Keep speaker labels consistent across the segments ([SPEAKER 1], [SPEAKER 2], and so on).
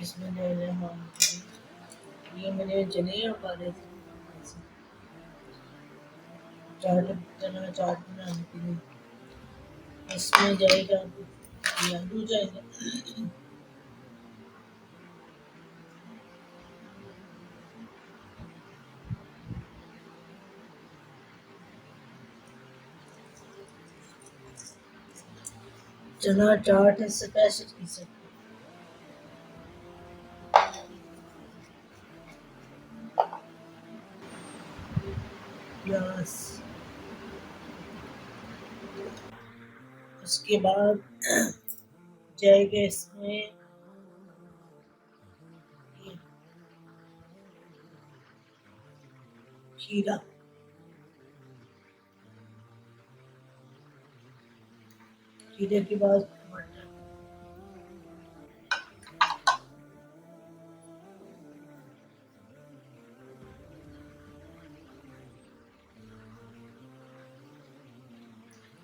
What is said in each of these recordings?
[SPEAKER 1] इसमें जाएगा। हाँ, ये मैंने चने उबाले थे ऐसे चाट, चना चाट बनाने के लिए। इसमें जाएगा ये आलू जाएगा, चना चाट स्पेशल की सकते। प्याज, उसके बाद जाएगा इसमें ये खीरा, खीरे के बाद टमाटर,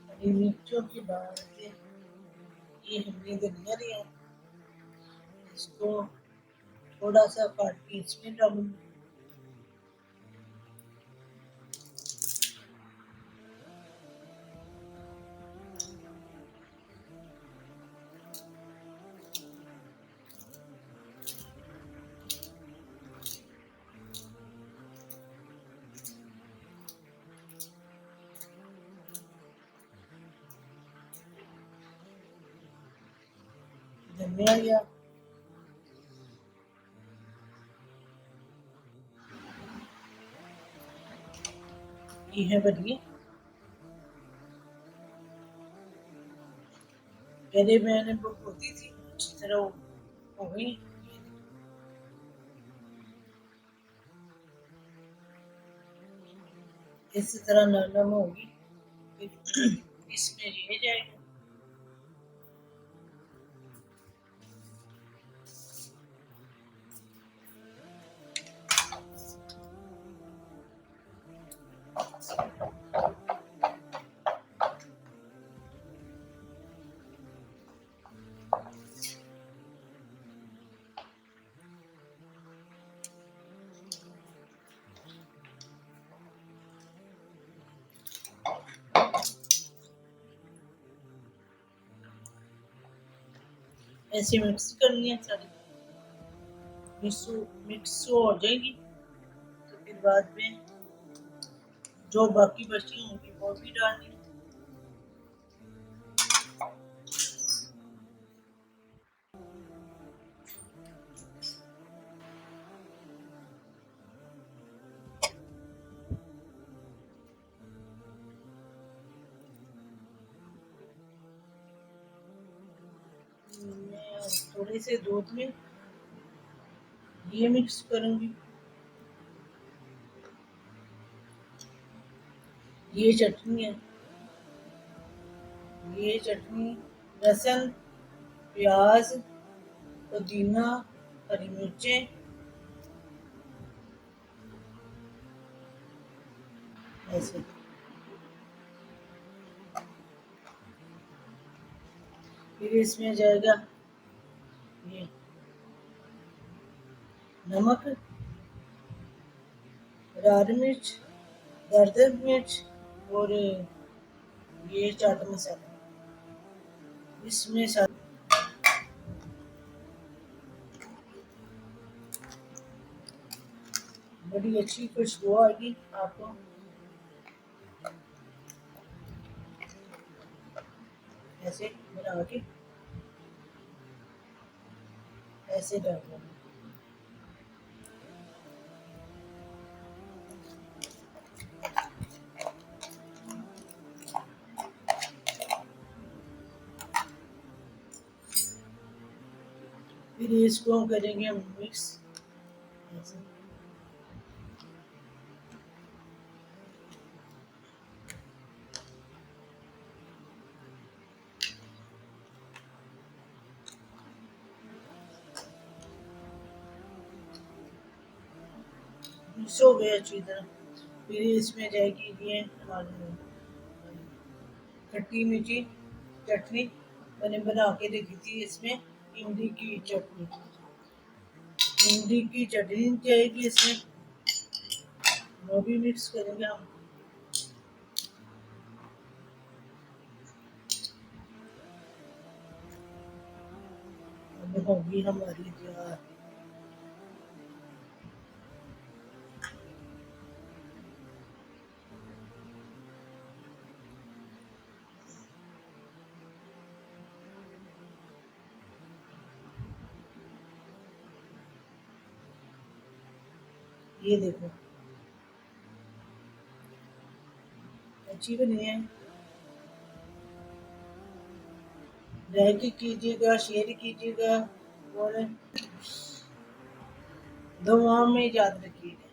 [SPEAKER 1] हरी मिर्चों के बाद ये हमने धनिया लिया, इसको थोड़ा सा काट के इसमें डालूंगी। धनिया लिया, ये है बढ़िया। पहले मैंने वो होती थी अच्छी तरह हो गई, इस तरह नरम होगी। फिर इसमें ये जाएगा, ऐसे मिक्स करनी है सारी, मिक्स हो जाएगी। तो फिर बाद में जो बाकी बची होंगी वो भी डालनी है। मैं थोड़े से दूध में ये मिक्स करूंगी। ये चटनी है, ये चटनी लहसुन, प्याज, पुदीना, हरी मिर्चें, ऐसे। फिर इसमें जाएगा ये नमक, लाल मिर्च, दरदर मिर्च और ये चाट मसाला। इसमें बड़ी अच्छी खुशबू आएगी आपको। ऐसे बना के ऐसे डालना। फिर इसको करेंगे हम मिक्स ऐसे। मिक्स हो गया अच्छी तरह। फिर इसमें जाएगी ये हमारी खट्टी मीठी चटनी मैंने बना के रखी थी, इसमें इमली की चटनी। भिंडी की चटनी जाएगी इसमें, वो भी मिक्स करेंगे हम। अब होगी हमारी तैयार। ये देखो अच्छी बनी है। लाइक कीजिएगा, शेयर कीजिएगा और दुआओं में याद रखिएगा।